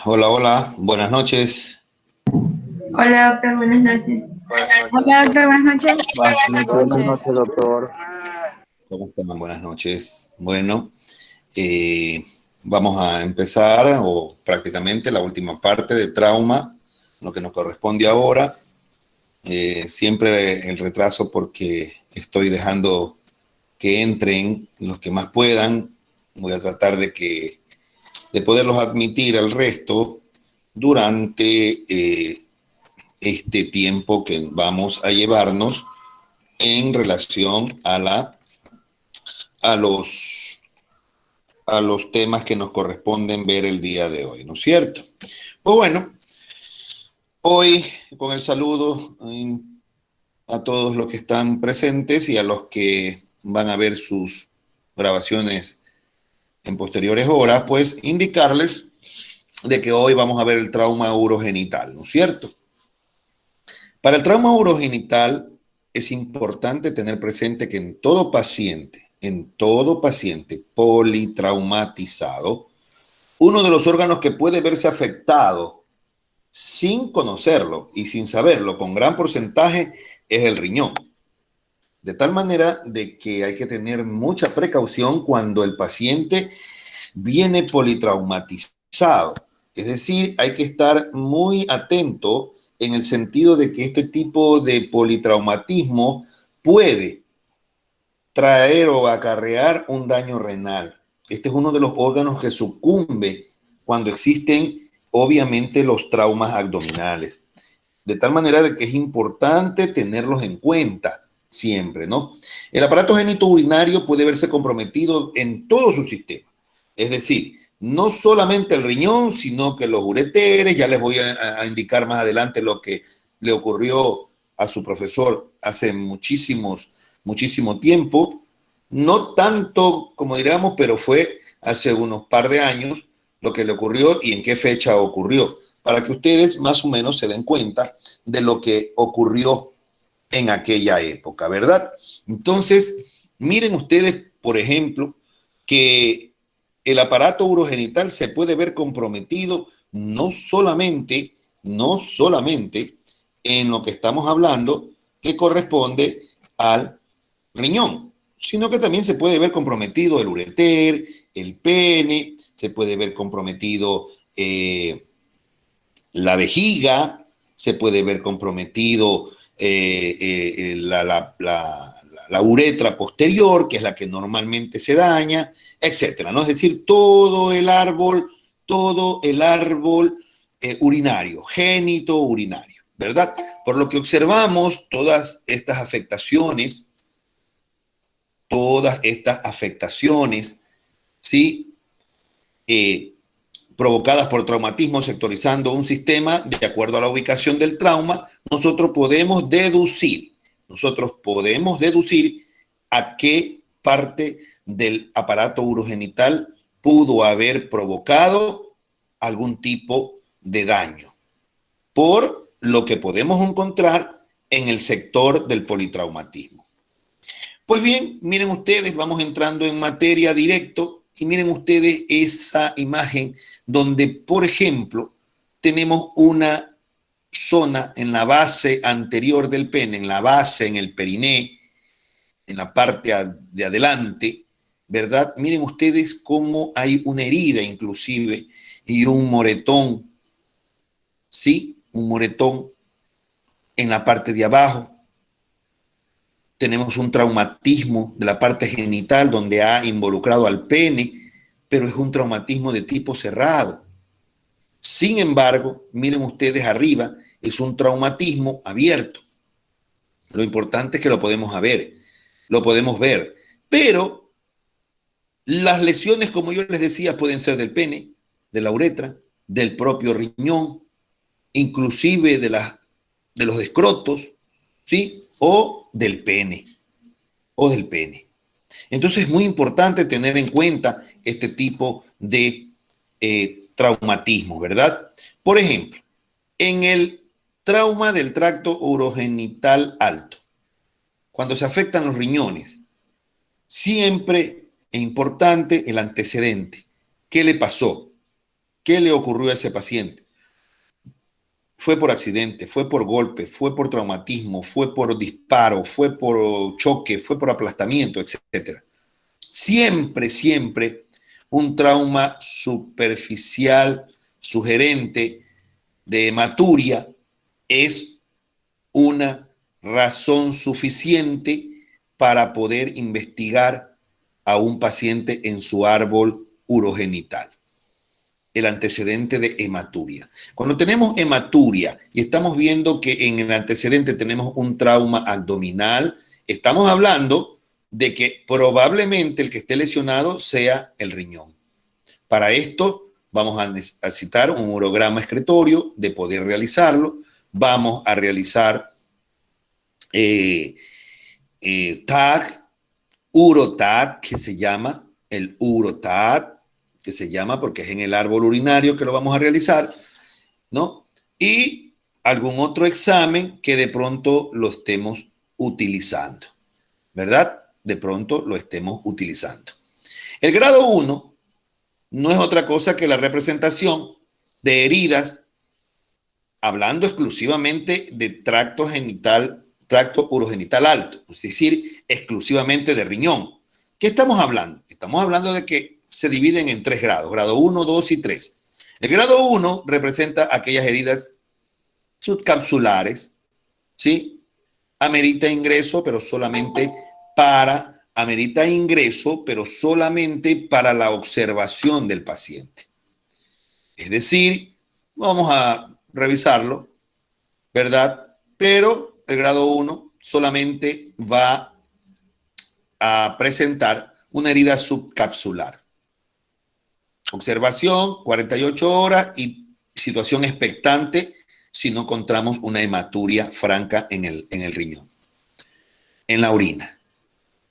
Hola, hola, buenas noches. Hola, doctor, buenas noches. Buenas noches, Hola, doctor. doctor, buenas noches. Buenas noches, doctor. ¿Cómo están? Buenas noches. Bueno, eh, vamos a empezar, o prácticamente la última parte de trauma, lo que nos corresponde ahora. Siempre el retraso porque estoy dejando que entren los que más puedan. Voy a tratar de poderlos admitir al resto durante este tiempo que vamos a llevarnos en relación a los, a los temas que nos corresponden ver el día de hoy, ¿no es cierto? Pues bueno, hoy con el saludo a todos los que están presentes y a los que van a ver sus grabaciones en posteriores horas, pues indicarles de que hoy vamos a ver el trauma urogenital, ¿no es cierto? Para el trauma urogenital es importante tener presente que en todo paciente politraumatizado, uno de los órganos que puede verse afectado sin conocerlo y sin saberlo con gran porcentaje es el riñón. De tal manera de que hay que tener mucha precaución cuando el paciente viene politraumatizado. Es decir, hay que estar muy atento en el sentido de que este tipo de politraumatismo puede traer o acarrear un daño renal. Este es uno de los órganos que sucumbe cuando existen, obviamente, los traumas abdominales. De tal manera de que es importante tenerlos en cuenta siempre, ¿no? El aparato genitourinario puede verse comprometido en todo su sistema. Es decir, no solamente el riñón, sino que los ureteres. Ya les voy a indicar más adelante lo que le ocurrió a su profesor hace muchísimo tiempo. No tanto como diríamos, pero fue hace unos par de años lo que le ocurrió y en qué fecha ocurrió, para que ustedes más o menos se den cuenta de lo que ocurrió en aquella época, ¿verdad? Entonces, miren ustedes, por ejemplo, que el aparato urogenital se puede ver comprometido no solamente en lo que estamos hablando, que corresponde al riñón, sino que también se puede ver comprometido el ureter, el pene, se puede ver comprometido la vejiga, se puede ver comprometido la uretra posterior, que es la que normalmente se daña, etcétera, ¿no? Es decir, todo el árbol urinario, génito urinario, ¿verdad? Por lo que observamos todas estas afectaciones, ¿sí? Provocadas por traumatismo, sectorizando un sistema de acuerdo a la ubicación del trauma, nosotros podemos deducir a qué parte del aparato urogenital pudo haber provocado algún tipo de daño, por lo que podemos encontrar en el sector del politraumatismo. Pues bien, miren ustedes, vamos entrando en materia directo y miren ustedes esa imagen donde, por ejemplo, tenemos una zona en la base anterior del pene, en la base, en el periné, en la parte de adelante, ¿verdad? Miren ustedes cómo hay una herida inclusive y un moretón, ¿sí? Un moretón en la parte de abajo. Tenemos un traumatismo de la parte genital donde ha involucrado al pene, pero es un traumatismo de tipo cerrado. Sin embargo, miren ustedes arriba, es un traumatismo abierto. Lo importante es que lo podemos ver. Pero las lesiones, como yo les decía, pueden ser del pene, de la uretra, del propio riñón, inclusive de los escrotos, ¿sí? O del pene. Entonces es muy importante tener en cuenta este tipo de traumatismo, ¿verdad? Por ejemplo, en el trauma del tracto urogenital alto, cuando se afectan los riñones, siempre es importante el antecedente. ¿Qué le pasó? ¿Qué le ocurrió a ese paciente? Fue por accidente, fue por golpe, fue por traumatismo, fue por disparo, fue por choque, fue por aplastamiento, etc. Siempre, siempre un trauma superficial, sugerente, de hematuria, es una razón suficiente para poder investigar a un paciente en su árbol urogenital. El antecedente de hematuria. Cuando tenemos hematuria y estamos viendo que en el antecedente tenemos un trauma abdominal, estamos hablando de que probablemente el que esté lesionado sea el riñón. Para esto vamos a necesitar un urograma excretorio de poder realizarlo. Vamos a realizar TAC, UroTAC, que se llama el UroTAC, que se llama porque es en el árbol urinario que lo vamos a realizar, ¿no? Y algún otro examen que de pronto lo estemos utilizando, ¿verdad? De pronto lo estemos utilizando. El grado 1 no es otra cosa que la representación de heridas, hablando exclusivamente de tracto urogenital alto, es decir, exclusivamente de riñón. ¿Qué estamos hablando? Estamos hablando de que se dividen en 3 grados, grado 1, 2 y 3. El grado 1 representa aquellas heridas subcapsulares, ¿sí? Amerita ingreso, pero solamente para la observación del paciente. Es decir, vamos a revisarlo, ¿verdad? Pero el grado 1 solamente va a presentar una herida subcapsular. Observación, 48 horas y situación expectante si no encontramos una hematuria franca en el riñón, en la orina.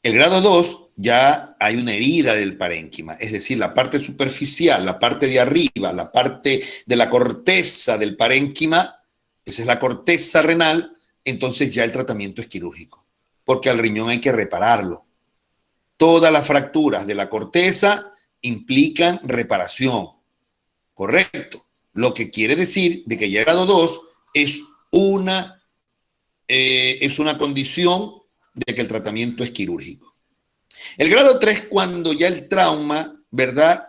El grado 2 ya hay una herida del parénquima, es decir, la parte superficial, la parte de arriba, la parte de la corteza del parénquima, esa es la corteza renal, entonces ya el tratamiento es quirúrgico, porque al riñón hay que repararlo. Todas las fracturas de la corteza implican reparación, ¿correcto? Lo que quiere decir de que ya el grado 2 es una condición de que el tratamiento es quirúrgico. El grado 3, cuando ya el trauma, ¿verdad?,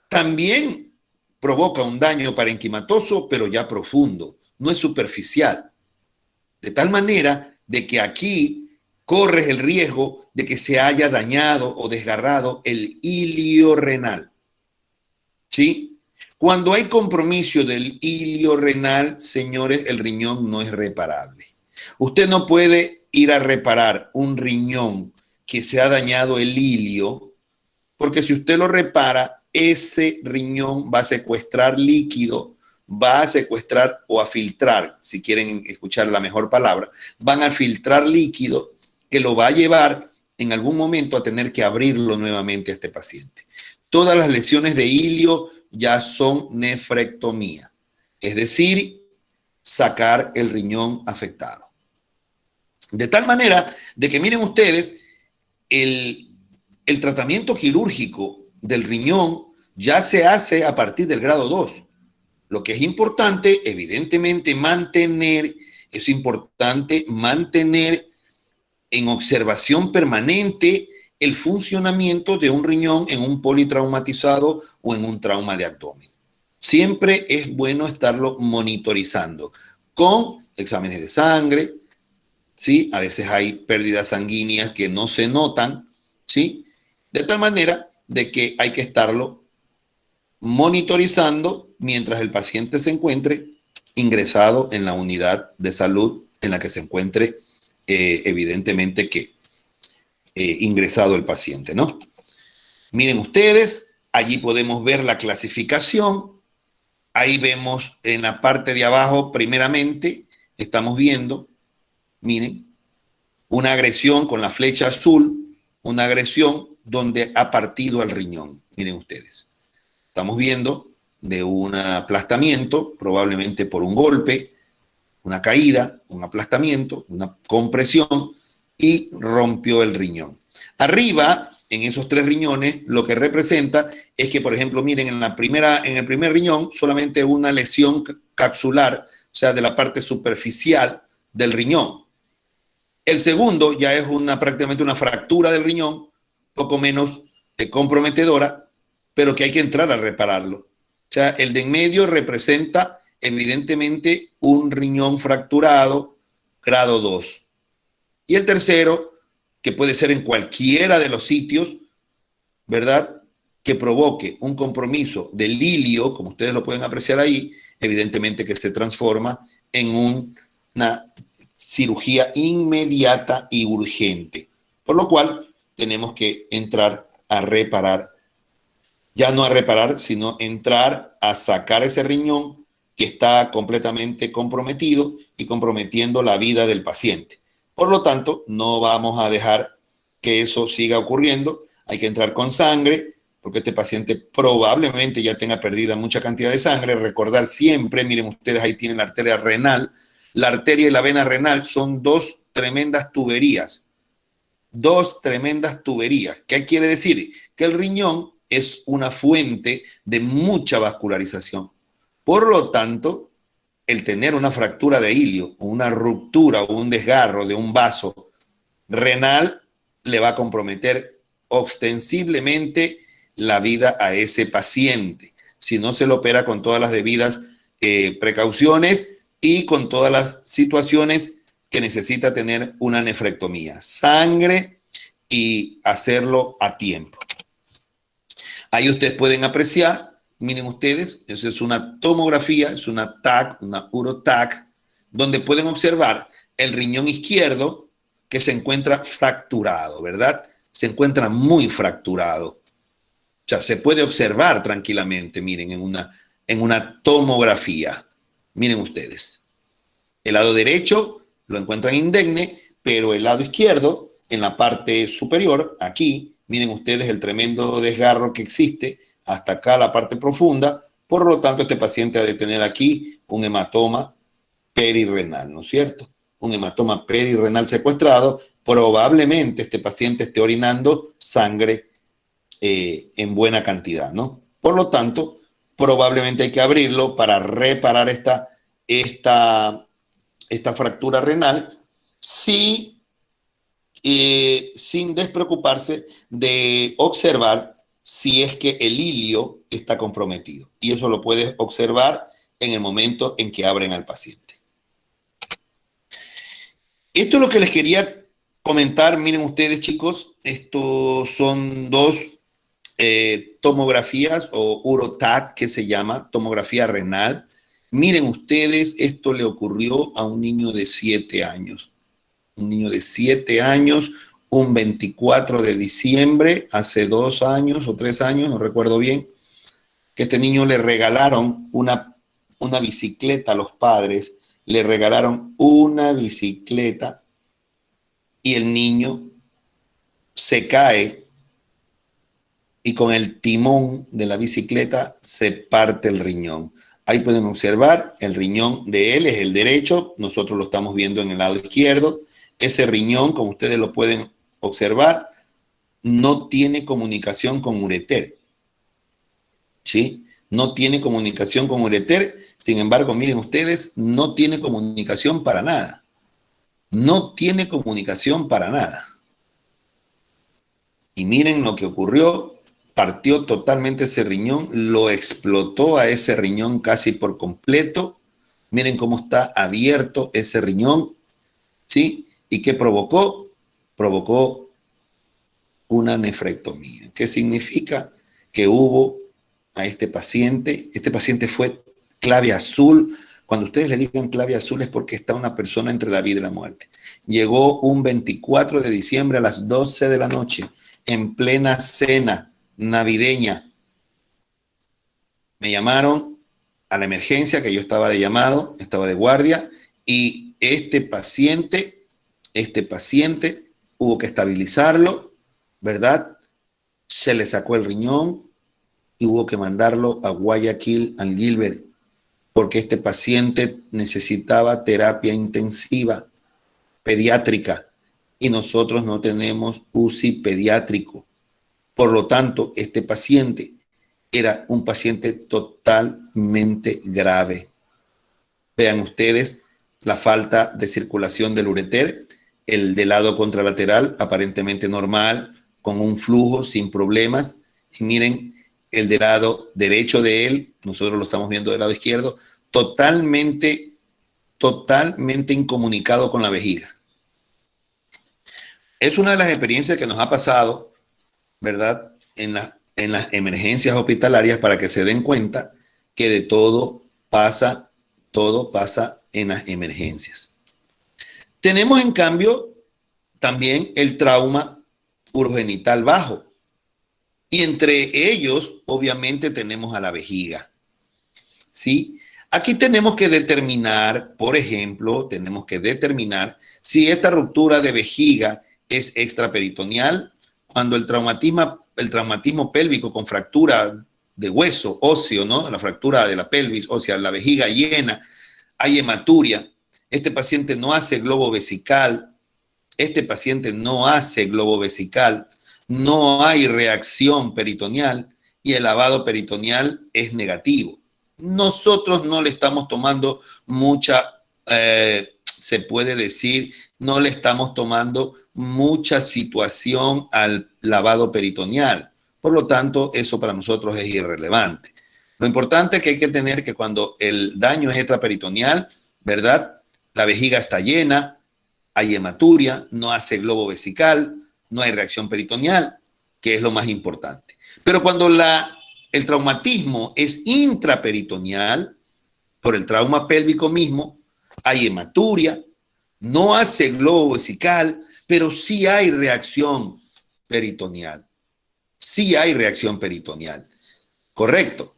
también provoca un daño parenquimatoso, pero ya profundo, no es superficial. De tal manera de que aquí corres el riesgo de que se haya dañado o desgarrado el hilio renal. ¿Sí? Cuando hay compromiso del hilio renal, señores, el riñón no es reparable. Usted no puede ir a reparar un riñón que se ha dañado el hilio, porque si usted lo repara, ese riñón va a secuestrar líquido, va a secuestrar o a filtrar, si quieren escuchar la mejor palabra, van a filtrar líquido que lo va a llevar en algún momento a tener que abrirlo nuevamente a este paciente. Todas las lesiones de hilio ya son nefrectomía, es decir, sacar el riñón afectado. De tal manera de que miren ustedes, el tratamiento quirúrgico del riñón ya se hace a partir del grado 2. Lo que es importante, evidentemente, es importante mantener en observación permanente el funcionamiento de un riñón en un politraumatizado o en un trauma de abdomen. Siempre es bueno estarlo monitorizando con exámenes de sangre, ¿sí? A veces hay pérdidas sanguíneas que no se notan, ¿sí? De tal manera de que hay que estarlo monitorizando mientras el paciente se encuentre ingresado en la unidad de salud en la que se encuentre, evidentemente que ingresado el paciente, ¿no? Miren ustedes, allí podemos ver la clasificación. Ahí vemos en la parte de abajo, primeramente, estamos viendo, miren, una agresión con la flecha azul, una agresión donde ha partido el riñón. Miren ustedes. Estamos viendo de un aplastamiento, probablemente por un golpe, una caída, un aplastamiento, una compresión, y rompió el riñón. Arriba, en esos 3 riñones, lo que representa es que, por ejemplo, miren, en el primer riñón solamente una lesión capsular, o sea, de la parte superficial del riñón. El segundo ya es prácticamente una fractura del riñón, poco menos comprometedora, pero que hay que entrar a repararlo. O sea, el de en medio representa evidentemente un riñón fracturado, grado 2. Y el tercero, que puede ser en cualquiera de los sitios, ¿verdad?, que provoque un compromiso del ilio, como ustedes lo pueden apreciar ahí, evidentemente que se transforma en una cirugía inmediata y urgente. Por lo cual, tenemos que entrar a reparar, ya no a reparar, sino entrar a sacar ese riñón que está completamente comprometido y comprometiendo la vida del paciente. Por lo tanto, no vamos a dejar que eso siga ocurriendo. Hay que entrar con sangre, porque este paciente probablemente ya tenga perdida mucha cantidad de sangre. Recordar siempre, miren ustedes, ahí tienen la arteria renal. La arteria y la vena renal son 2 tremendas tuberías. 2 tremendas tuberías. ¿Qué quiere decir? Que el riñón es una fuente de mucha vascularización. Por lo tanto, el tener una fractura de ilio, o una ruptura o un desgarro de un vaso renal le va a comprometer ostensiblemente la vida a ese paciente, si no se lo opera con todas las debidas precauciones y con todas las situaciones que necesita tener una nefrectomía, sangre y hacerlo a tiempo. Ahí ustedes pueden apreciar, miren ustedes, eso es una tomografía, es una TAC, una UroTAC, donde pueden observar el riñón izquierdo que se encuentra fracturado, ¿verdad? Se encuentra muy fracturado. O sea, se puede observar tranquilamente, miren, en una tomografía. Miren ustedes. El lado derecho lo encuentran indemne, pero el lado izquierdo, en la parte superior, aquí, miren ustedes el tremendo desgarro que existe, hasta acá la parte profunda. Por lo tanto, este paciente ha de tener aquí un hematoma perirrenal, ¿no es cierto? Un hematoma perirrenal secuestrado. Probablemente este paciente esté orinando sangre en buena cantidad, ¿no? Por lo tanto, probablemente hay que abrirlo para reparar esta fractura renal sin despreocuparse de observar si es que el ilio está comprometido. Y eso lo puedes observar en el momento en que abren al paciente. Esto es lo que les quería comentar. Miren ustedes, chicos, estos son 2 tomografías o UroTAC, que se llama tomografía renal. Miren ustedes, esto le ocurrió a un niño de 7 años. Un niño de 7 años, un 24 de diciembre, hace 2 años o 3 años, no recuerdo bien, que este niño le regalaron una bicicleta a los padres, le regalaron una bicicleta y el niño se cae y con el timón de la bicicleta se parte el riñón. Ahí pueden observar, el riñón de él es el derecho, nosotros lo estamos viendo en el lado izquierdo. Ese riñón, como ustedes lo pueden observar, no tiene comunicación con ureter, ¿sí? No tiene comunicación con ureter, sin embargo, miren ustedes, no tiene comunicación para nada. No tiene comunicación para nada. Y miren lo que ocurrió. Partió totalmente ese riñón, lo explotó a ese riñón casi por completo. Miren cómo está abierto ese riñón, ¿sí? ¿Y qué provocó? Provocó una nefrectomía. ¿Qué significa? Que hubo a este paciente fue clave azul. Cuando ustedes le digan clave azul es porque está una persona entre la vida y la muerte. Llegó un 24 de diciembre a las 12 de la noche, en plena cena navideña. Me llamaron a la emergencia, que yo estaba de llamado, estaba de guardia, y este paciente hubo que estabilizarlo, ¿verdad? Se le sacó el riñón y hubo que mandarlo a Guayaquil, al Gilbert, porque este paciente necesitaba terapia intensiva, pediátrica, y nosotros no tenemos UCI pediátrico. Por lo tanto, este paciente era un paciente totalmente grave. Vean ustedes la falta de circulación del ureter, el de lado contralateral aparentemente normal, con un flujo sin problemas. Y miren el del lado derecho de él, nosotros lo estamos viendo del lado izquierdo, totalmente incomunicado con la vejiga. Es una de las experiencias que nos ha pasado, ¿verdad? En las emergencias hospitalarias, para que se den cuenta que de todo pasa en las emergencias. Tenemos, en cambio, también el trauma urogenital bajo. Y entre ellos, obviamente, tenemos a la vejiga. ¿Sí? Aquí tenemos que determinar, por ejemplo, tenemos que determinar si esta ruptura de vejiga es extraperitoneal, cuando el traumatismo pélvico con fractura de hueso óseo, ¿no? La fractura de la pelvis ósea, la vejiga llena, hay hematuria. Este paciente no hace globo vesical. No hay reacción peritoneal y el lavado peritoneal es negativo. Nosotros no le estamos tomando se puede decir, no le estamos tomando mucha situación al lavado peritoneal. Por lo tanto, eso para nosotros es irrelevante. Lo importante es que hay que tener que cuando el daño es extraperitoneal, ¿verdad? La vejiga está llena, hay hematuria, no hace globo vesical, no hay reacción peritoneal, que es lo más importante. Pero cuando el traumatismo es intraperitoneal, por el trauma pélvico mismo, hay hematuria, no hace globo vesical, pero sí hay reacción peritoneal. Sí hay reacción peritoneal. Correcto.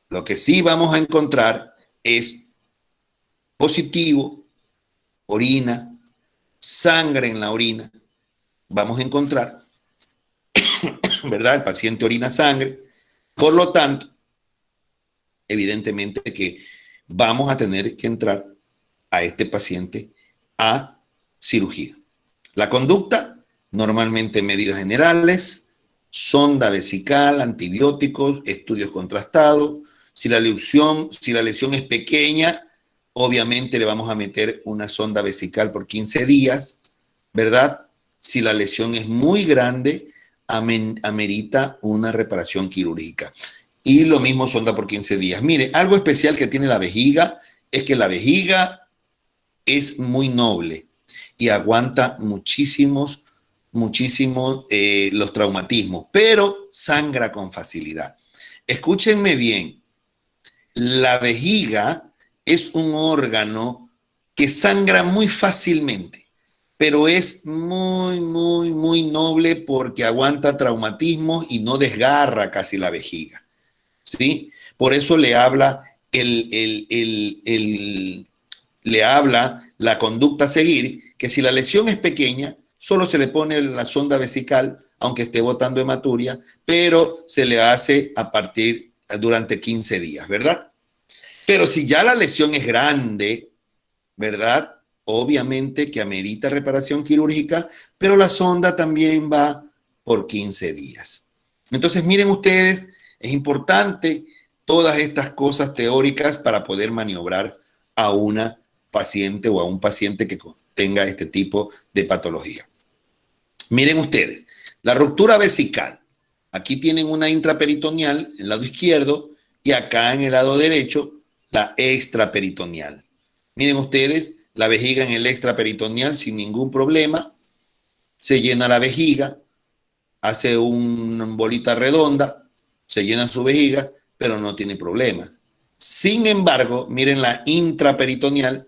Lo que sí vamos a encontrar es positivo, orina, sangre en la orina. Vamos a encontrar, ¿verdad? El paciente orina sangre. Por lo tanto, evidentemente que vamos a tener que entrar a este paciente a cirugía. La conducta, normalmente medidas generales, sonda vesical, antibióticos, estudios contrastados. Si la lesión es pequeña, obviamente le vamos a meter una sonda vesical por 15 días, ¿verdad? Si la lesión es muy grande, amerita una reparación quirúrgica. Y lo mismo sonda por 15 días. Mire, algo especial que tiene la vejiga es que la vejiga es muy noble y aguanta muchísimos los traumatismos, pero sangra con facilidad. Escúchenme bien, la vejiga es un órgano que sangra muy fácilmente, pero es muy noble porque aguanta traumatismos y no desgarra casi la vejiga, ¿sí? Por eso le habla la conducta a seguir, que si la lesión es pequeña, solo se le pone la sonda vesical, aunque esté botando hematuria, pero se le hace durante 15 días, ¿verdad? Pero si ya la lesión es grande, ¿verdad? Obviamente que amerita reparación quirúrgica, pero la sonda también va por 15 días. Entonces, miren ustedes, es importante todas estas cosas teóricas para poder maniobrar a una paciente o a un paciente que tenga este tipo de patología. Miren ustedes, la ruptura vesical. Aquí tienen una intraperitoneal en el lado izquierdo y acá en el lado derecho la extraperitoneal. Miren ustedes, la vejiga en el extraperitoneal sin ningún problema. Se llena la vejiga, hace una bolita redonda, se llena su vejiga, pero no tiene problema. Sin embargo, miren la intraperitoneal,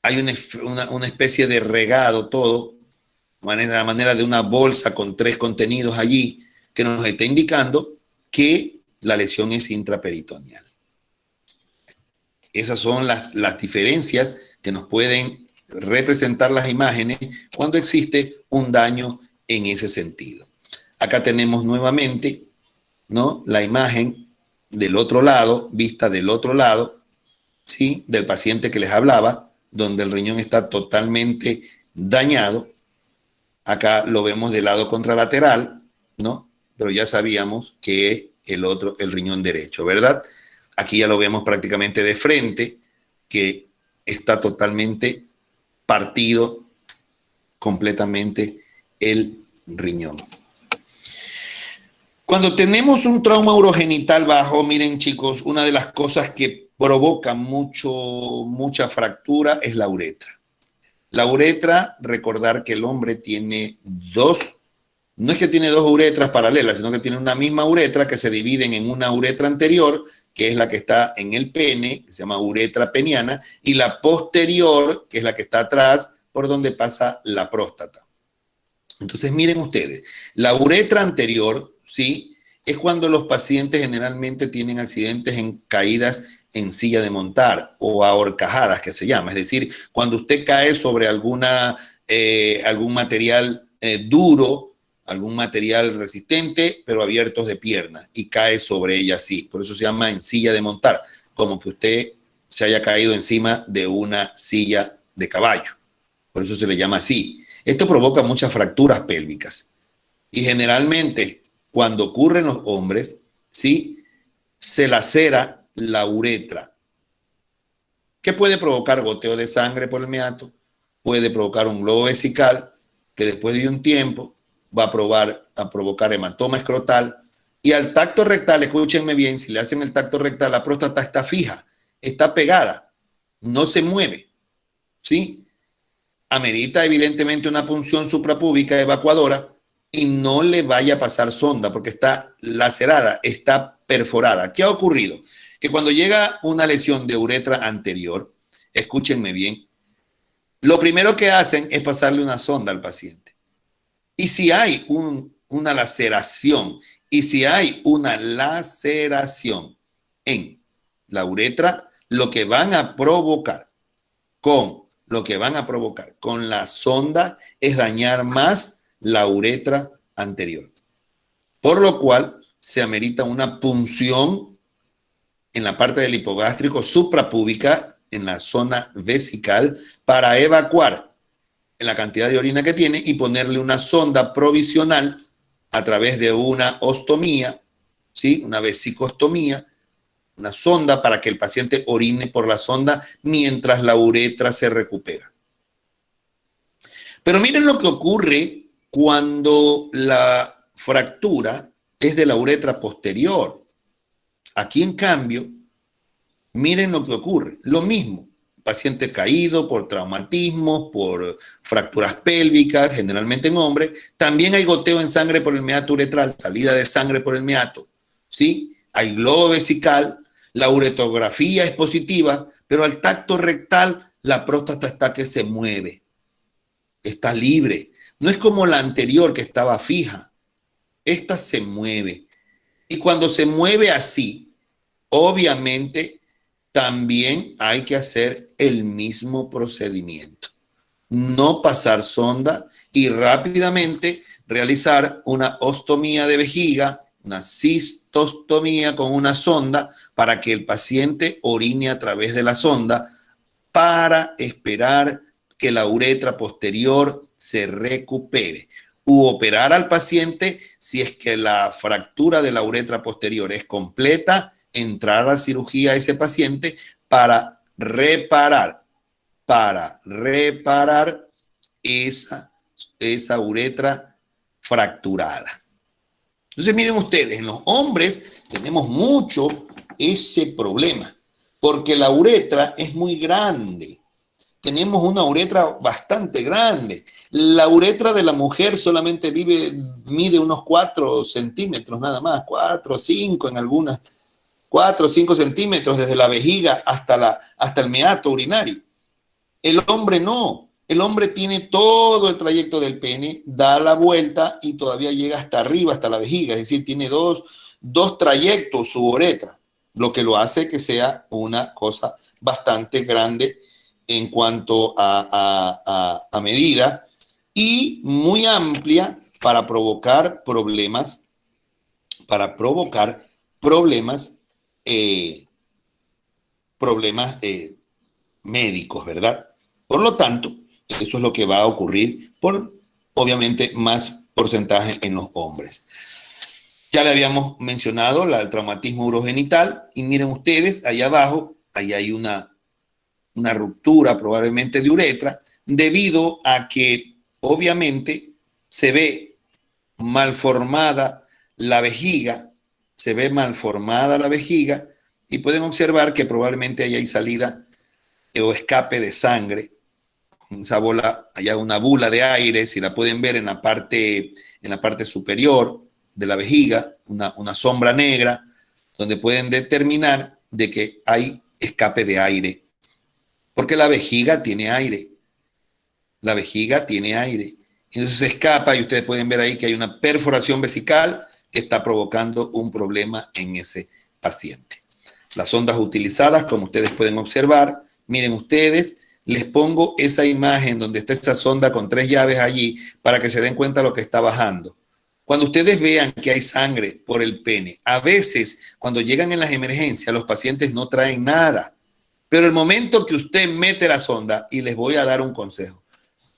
hay una especie de regado todo, de la manera de una bolsa con 3 contenidos allí, que nos está indicando que la lesión es intraperitoneal. Esas son las diferencias que nos pueden representar las imágenes cuando existe un daño en ese sentido. Acá tenemos nuevamente, ¿no?, la imagen del otro lado, vista del otro lado, ¿sí?, del paciente que les hablaba, donde el riñón está totalmente dañado, Acá lo vemos del lado contralateral, ¿no? Pero ya sabíamos que el riñón derecho, ¿verdad? Aquí ya lo vemos prácticamente de frente, que está totalmente partido completamente el riñón. Cuando tenemos un trauma urogenital bajo, miren chicos, una de las cosas que provoca mucha fractura es la uretra. La uretra, recordar que el hombre tiene no es que tiene dos uretras paralelas, sino que tiene una misma uretra que se dividen en una uretra anterior, que es la que está en el pene, que se llama uretra peniana, y la posterior, que es la que está atrás, por donde pasa la próstata. Entonces, miren ustedes, la uretra anterior, ¿sí? Es cuando los pacientes generalmente tienen accidentes en caídas en silla de montar o ahorcajadas, que se llama. Es decir, cuando usted cae sobre algún material duro, algún material resistente, pero abiertos de pierna, y cae sobre ella así. Por eso se llama en silla de montar, como que usted se haya caído encima de una silla de caballo. Por eso se le llama así. Esto provoca muchas fracturas pélvicas. Y generalmente, cuando ocurre en los hombres, ¿sí? Se lacera la uretra. ¿Qué puede provocar? Goteo de sangre por el meato, puede provocar un globo vesical, que después de un tiempo va a provocar hematoma escrotal. Y al tacto rectal, escúchenme bien, si le hacen el tacto rectal, la próstata está fija, está pegada, no se mueve, ¿sí? Amerita evidentemente una punción suprapúbica evacuadora y no le vaya a pasar sonda porque está lacerada, está perforada. ¿Qué ha ocurrido? Que cuando llega una lesión de uretra anterior, escúchenme bien, lo primero que hacen es pasarle una sonda al paciente. Y si hay una laceración, en la uretra, lo que van a provocar con la sonda es dañar más la uretra anterior. Por lo cual se amerita una punción en la parte del hipogástrico suprapúbica, en la zona vesical, para evacuar la cantidad de orina que tiene y ponerle una sonda provisional a través de una ostomía, ¿sí? Una vesicostomía, una sonda para que el paciente orine por la sonda mientras la uretra se recupera. Pero miren lo que ocurre cuando la fractura es de la uretra posterior. Aquí, en cambio, miren lo que ocurre. Lo mismo, paciente caído por traumatismos, por fracturas pélvicas, generalmente en hombres. También hay goteo en sangre por el meato uretral, salida de sangre por el meato, ¿sí? Hay globo vesical, la uretrografía es positiva, pero al tacto rectal la próstata está que se mueve, está libre. No es como la anterior que estaba fija, esta se mueve. Y cuando se mueve así, obviamente también hay que hacer el mismo procedimiento. No pasar sonda y rápidamente realizar una ostomía de vejiga, una cistostomía con una sonda para que el paciente orine a través de la sonda para esperar que la uretra posterior se recupere. U operar al paciente si es que la fractura de la uretra posterior es completa, entrar a cirugía a ese paciente para reparar esa uretra fracturada. Entonces, miren ustedes, en los hombres tenemos mucho ese problema, porque la uretra es muy grande. Tenemos una uretra bastante grande. La uretra de la mujer solamente mide unos 4 centímetros nada más, 4 o 5 en algunas, 4 o 5 centímetros desde la vejiga hasta el meato urinario. El hombre no. El hombre tiene todo el trayecto del pene, da la vuelta y todavía llega hasta arriba, hasta la vejiga. Es decir, tiene dos trayectos su uretra, lo que lo hace que sea una cosa bastante grande en cuanto a medida y muy amplia para provocar problemas médicos, ¿verdad? Por lo tanto, eso es lo que va a ocurrir por obviamente más porcentaje en los hombres. Ya le habíamos mencionado el traumatismo urogenital y miren ustedes, ahí abajo, ahí hay una ruptura probablemente de uretra debido a que obviamente se ve malformada la vejiga, y pueden observar que probablemente ahí hay salida o escape de sangre. Esa bola, allá una bula de aire, si la pueden ver en la parte superior de la vejiga, una sombra negra, donde pueden determinar de que hay escape de aire, porque la vejiga tiene aire. Entonces se escapa y ustedes pueden ver ahí que hay una perforación vesical que está provocando un problema en ese paciente. Las sondas utilizadas, como ustedes pueden observar, miren ustedes, les pongo esa imagen donde está esa sonda con 3 llaves allí para que se den cuenta de lo que está bajando. Cuando ustedes vean que hay sangre por el pene, a veces cuando llegan en las emergencias los pacientes no traen nada, pero el momento que usted mete la sonda, y les voy a dar un consejo,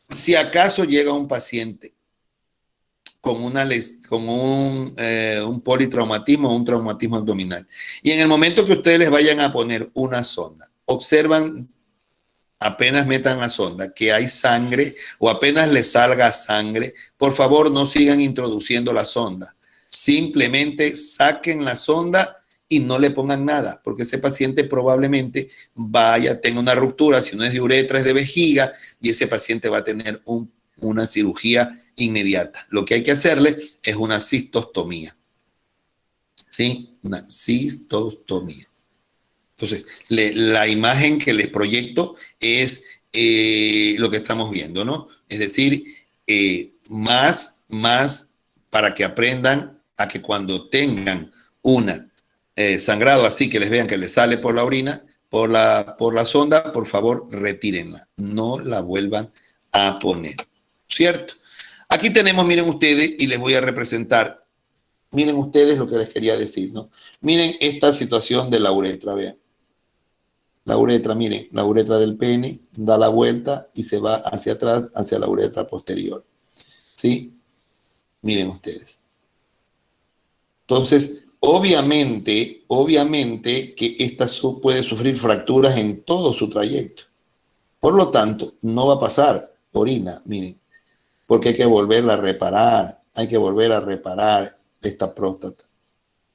si acaso llega un paciente con un politraumatismo o un traumatismo abdominal, y en el momento que ustedes les vayan a poner una sonda, observan apenas metan la sonda que hay sangre o apenas les salga sangre, por favor no sigan introduciendo la sonda. Simplemente saquen la sonda y no le pongan nada, porque ese paciente probablemente tenga una ruptura, si no es de uretra, es de vejiga, y ese paciente va a tener una cirugía inmediata. Lo que hay que hacerle es una cistostomía. ¿Sí? Una cistostomía. Entonces, la imagen que les proyecto es lo que estamos viendo, ¿no? Es decir, más para que aprendan a que cuando tengan una sangrado así, que les vean que les sale por la orina, por la sonda, por favor, retírenla. No la vuelvan a poner, ¿cierto? Aquí tenemos, miren ustedes, y les voy a representar, miren ustedes lo que les quería decir, ¿no? Miren esta situación de la uretra, vean. La uretra, miren, la uretra del pene da la vuelta y se va hacia atrás, hacia la uretra posterior. ¿Sí? Miren ustedes. Entonces, obviamente que esta puede sufrir fracturas en todo su trayecto. Por lo tanto, no va a pasar orina, miren, porque hay que volverla a reparar. Hay que volver a reparar esta próstata.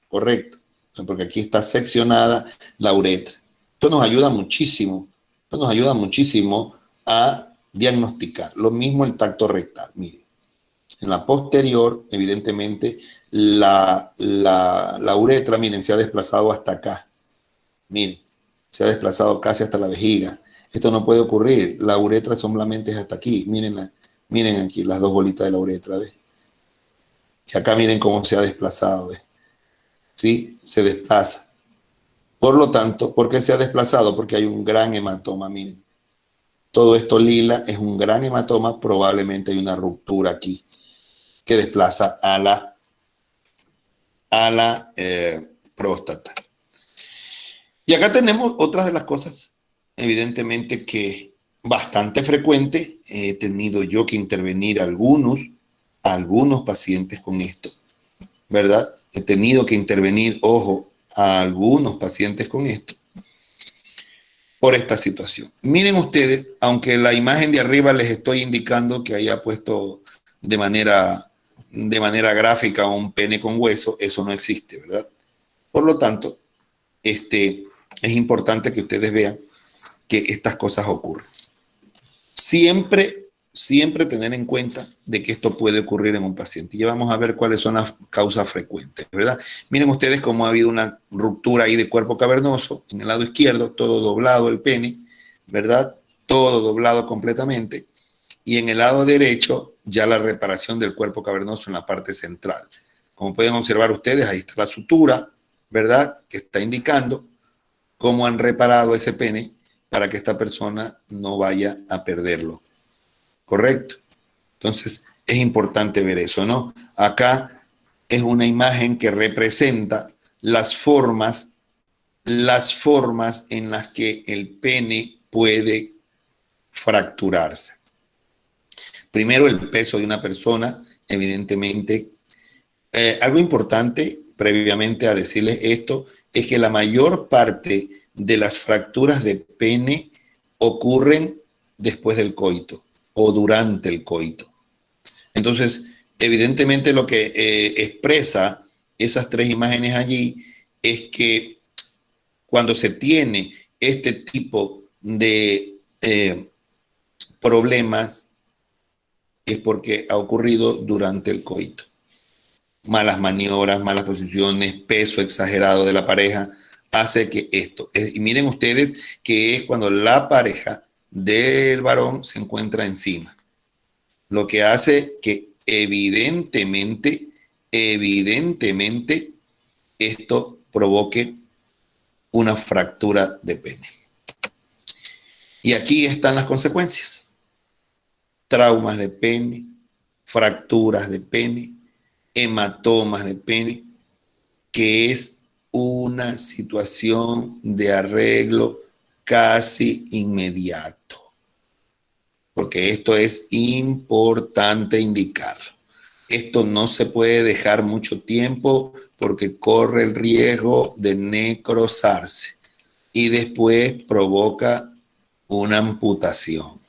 Correcto. Porque aquí está seccionada la uretra. Esto nos ayuda muchísimo. A diagnosticar. Lo mismo el tacto rectal. Miren, en la posterior, evidentemente, la uretra, miren, se ha desplazado hasta acá. Miren, se ha desplazado casi hasta la vejiga. Esto no puede ocurrir. La uretra solamente es hasta aquí. Miren aquí las 2 bolitas de la uretra, ¿ves? Y acá miren cómo se ha desplazado, ¿ves? ¿Sí? Se desplaza. Por lo tanto, ¿por qué se ha desplazado? Porque hay un gran hematoma, miren. Todo esto lila es un gran hematoma, probablemente hay una ruptura aquí que desplaza a la próstata. Y acá tenemos otras de las cosas, evidentemente, que bastante frecuente. He tenido yo que intervenir a algunos pacientes con esto, ¿verdad? He tenido que intervenir, ojo, a algunos pacientes con esto por esta situación. Miren ustedes, aunque la imagen de arriba les estoy indicando que haya puesto de manera gráfica un pene con hueso, eso no existe, ¿verdad? Por lo tanto, es importante que ustedes vean que estas cosas ocurren. Siempre tener en cuenta de que esto puede ocurrir en un paciente. Y ya vamos a ver cuáles son las causas frecuentes, ¿verdad? Miren ustedes cómo ha habido una ruptura ahí de cuerpo cavernoso, en el lado izquierdo, todo doblado el pene, ¿verdad? Todo doblado completamente. Y en el lado derecho, ya la reparación del cuerpo cavernoso en la parte central. Como pueden observar ustedes, ahí está la sutura, ¿verdad? Que está indicando cómo han reparado ese pene para que esta persona no vaya a perderlo. ¿Correcto? Entonces, es importante ver eso, ¿no? Acá es una imagen que representa las formas en las que el pene puede fracturarse. Primero, el peso de una persona, evidentemente. Algo importante, previamente a decirles esto, es que la mayor parte de las fracturas de pene ocurren después del coito o durante el coito. Entonces, evidentemente lo que expresa esas tres imágenes allí es que cuando se tiene este tipo de problemas es porque ha ocurrido durante el coito. Malas maniobras, malas posiciones, peso exagerado de la pareja, hace que esto. Y miren ustedes que es cuando la pareja del varón se encuentra encima. Lo que hace que evidentemente, esto provoque una fractura de pene. Y aquí están las consecuencias. Traumas de pene, fracturas de pene, hematomas de pene, que es una situación de arreglo casi inmediato. Porque esto es importante indicarlo. Esto no se puede dejar mucho tiempo porque corre el riesgo de necrosarse y después provoca una amputación.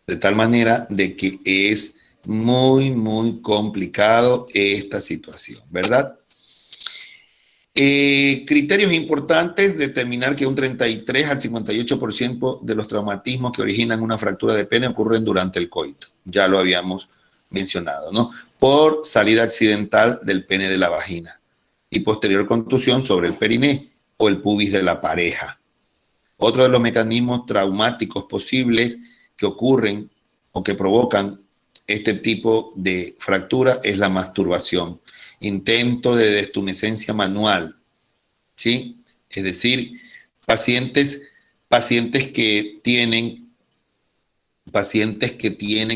De tal manera de que es muy complicado esta situación, ¿verdad? Criterios importantes: determinar que un 33 al 58% de los traumatismos que originan una fractura de pene ocurren durante el coito. Ya lo habíamos mencionado, ¿no? Por salida accidental del pene de la vagina y posterior contusión sobre el periné o el pubis de la pareja. Otro de los mecanismos traumáticos posibles que ocurren o que provocan este tipo de fractura es la masturbación, intento de destumescencia manual, ¿sí? Es decir, pacientes que tienen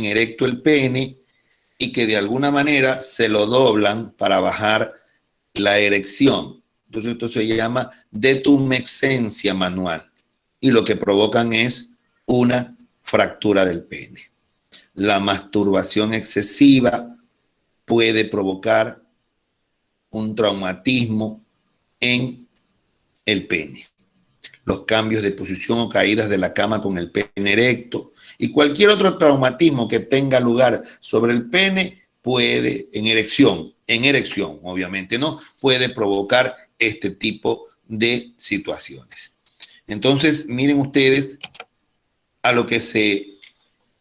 erecto el pene y que de alguna manera se lo doblan para bajar la erección. Entonces esto se llama detumescencia manual y lo que provocan es una fractura del pene. La masturbación excesiva puede provocar un traumatismo en el pene. Los cambios de posición o caídas de la cama con el pene erecto y cualquier otro traumatismo que tenga lugar sobre el pene puede, en erección obviamente, ¿no? Puede provocar este tipo de situaciones. Entonces, miren ustedes a lo que se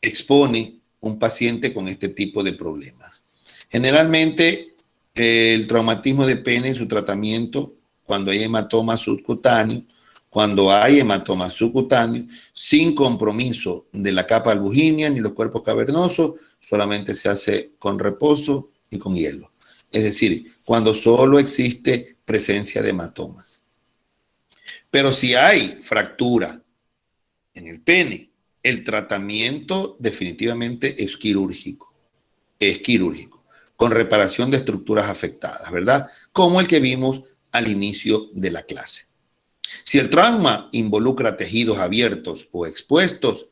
expone un paciente con este tipo de problemas. Generalmente, el traumatismo de pene, su tratamiento, cuando hay hematoma subcutáneo, sin compromiso de la capa albuginea ni los cuerpos cavernosos, solamente se hace con reposo y con hielo. Es decir, cuando solo existe presencia de hematomas. Pero si hay fractura en el pene, el tratamiento definitivamente es quirúrgico, con reparación de estructuras afectadas, ¿verdad? Como el que vimos al inicio de la clase. Si el trauma involucra tejidos abiertos o expuestos,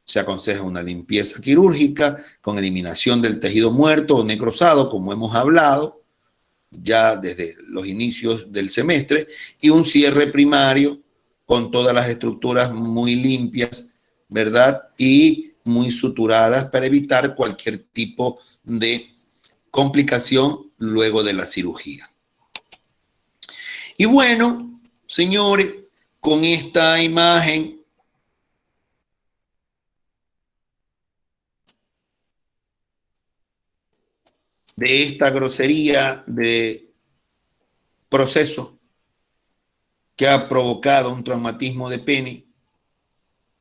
se aconseja una limpieza quirúrgica con eliminación del tejido muerto o necrosado, como hemos hablado ya desde los inicios del semestre, y un cierre primario con todas las estructuras muy limpias, ¿verdad? Y muy suturadas para evitar cualquier tipo de complicación luego de la cirugía. Y bueno, señores, con esta imagen de esta grosería de proceso que ha provocado un traumatismo de pene,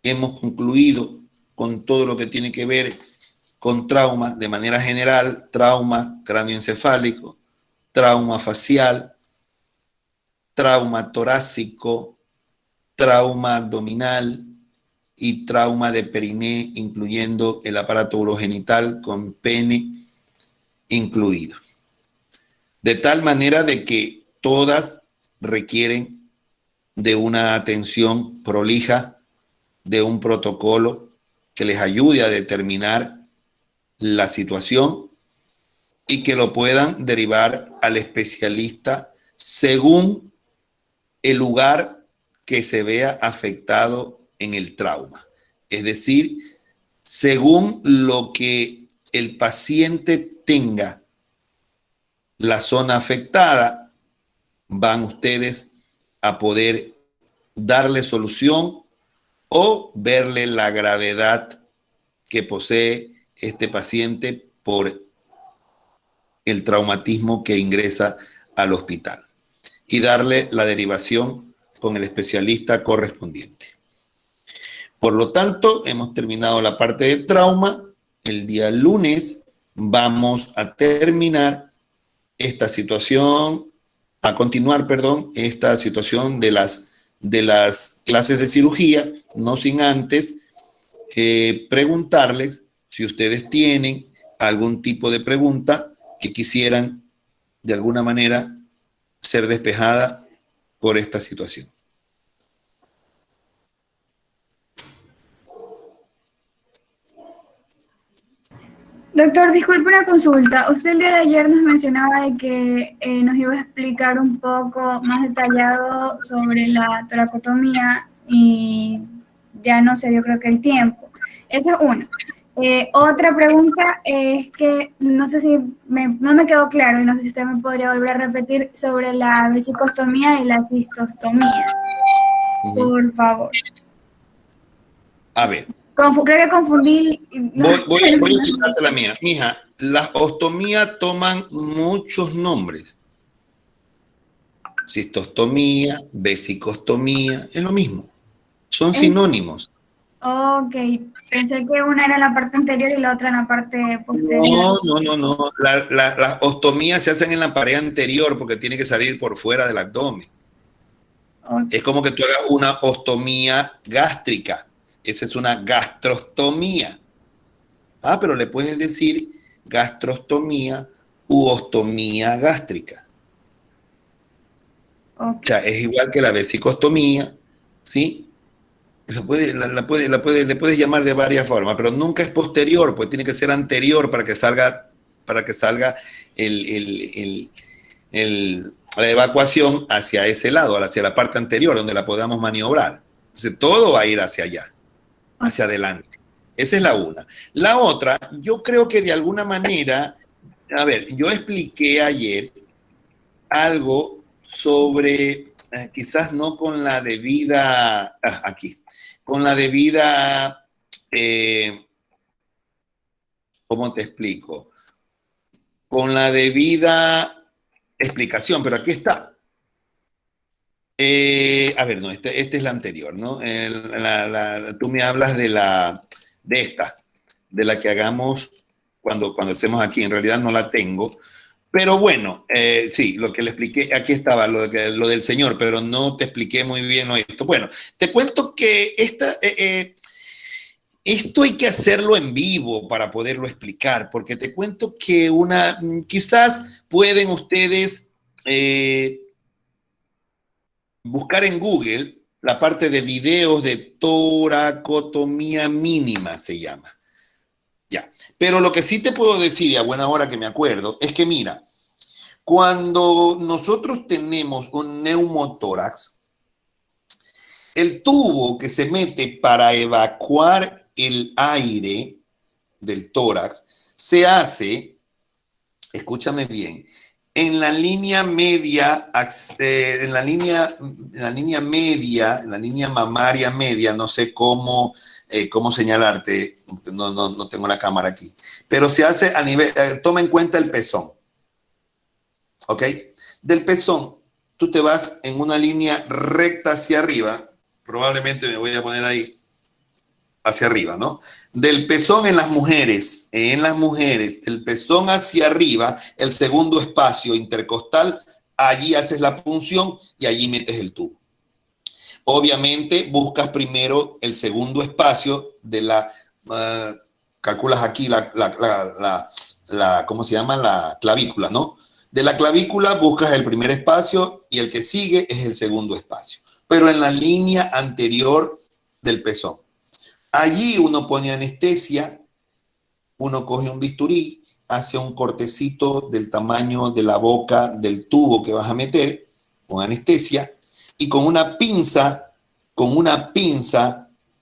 hemos concluido con todo lo que tiene que ver con trauma de manera general: trauma cráneoencefálico, trauma facial, trauma torácico, trauma abdominal y trauma de periné, incluyendo el aparato urogenital con pene incluido. De tal manera de que todas requieren de una atención prolija, de un protocolo que les ayude a determinar la situación y que lo puedan derivar al especialista según el lugar que se vea afectado en el trauma. Es decir, según lo que el paciente tenga la zona afectada, van ustedes a poder darle solución o verle la gravedad que posee este paciente por el traumatismo que ingresa al hospital y darle la derivación con el especialista correspondiente. Por lo tanto, hemos terminado la parte de trauma. El día lunes vamos a terminar esta situación, esta situación de las clases de cirugía, no sin antes preguntarles si ustedes tienen algún tipo de pregunta que quisieran de alguna manera ser despejada por esta situación. Doctor, disculpe una consulta. Usted el día de ayer nos mencionaba de que nos iba a explicar un poco más detallado sobre la toracotomía y ya no se dio creo que el tiempo. Esa es una. Otra pregunta es que no sé si no me quedó claro y no sé si usted me podría volver a repetir sobre la vesicostomía y la cistostomía. Por favor. A ver. Creo que confundí. Voy a checarte la mía. Mija, las ostomías toman muchos nombres. Cistostomía, vesicostomía, es lo mismo. Son sinónimos. Ok, pensé que una era en la parte anterior y la otra en la parte posterior. No. Las ostomías se hacen en la pared anterior porque tiene que salir por fuera del abdomen. Okay. Es como que tú hagas una ostomía gástrica. Esa es una gastrostomía. Ah, pero le puedes decir gastrostomía u ostomía gástrica. Okay. O sea, es igual que la vesicostomía, ¿sí? Le puedes llamar de varias formas, pero nunca es posterior, pues tiene que ser anterior para que salga la evacuación hacia ese lado, hacia la parte anterior, donde la podamos maniobrar. Entonces, todo va a ir hacia allá, hacia adelante. Esa es la una. La otra, yo creo que de alguna manera, a ver, yo expliqué ayer algo sobre, quizás no con la debida, con la debida, ¿cómo te explico? Con la debida explicación, pero aquí está. A ver, no, esta es la anterior, ¿no? Tú me hablas de la que hagamos cuando hacemos aquí. En realidad no la tengo, pero bueno, sí, lo que le expliqué, aquí estaba lo del señor, pero no te expliqué muy bien esto. Bueno, te cuento que esto hay que hacerlo en vivo para poderlo explicar, porque te cuento que quizás pueden ustedes buscar en Google la parte de videos de toracotomía mínima, se llama. Ya. Pero lo que sí te puedo decir, y a buena hora que me acuerdo, es que mira, cuando nosotros tenemos un neumotórax, el tubo que se mete para evacuar el aire del tórax se hace, escúchame bien, en la línea media, en la línea mamaria media, no sé cómo señalarte, no tengo la cámara aquí, pero se hace a nivel, toma en cuenta el pezón, ¿ok? Del pezón, tú te vas en una línea recta hacia arriba, probablemente me voy a poner ahí, hacia arriba, ¿no? Del pezón en las mujeres, el pezón hacia arriba, el segundo espacio intercostal, allí haces la punción y allí metes el tubo. Obviamente buscas primero el segundo espacio de calculas aquí ¿cómo se llama? La clavícula, ¿no? De la clavícula buscas el primer espacio y el que sigue es el segundo espacio, pero en la línea anterior del pezón. Allí uno pone anestesia, uno coge un bisturí, hace un cortecito del tamaño de la boca del tubo que vas a meter con anestesia y con una pinza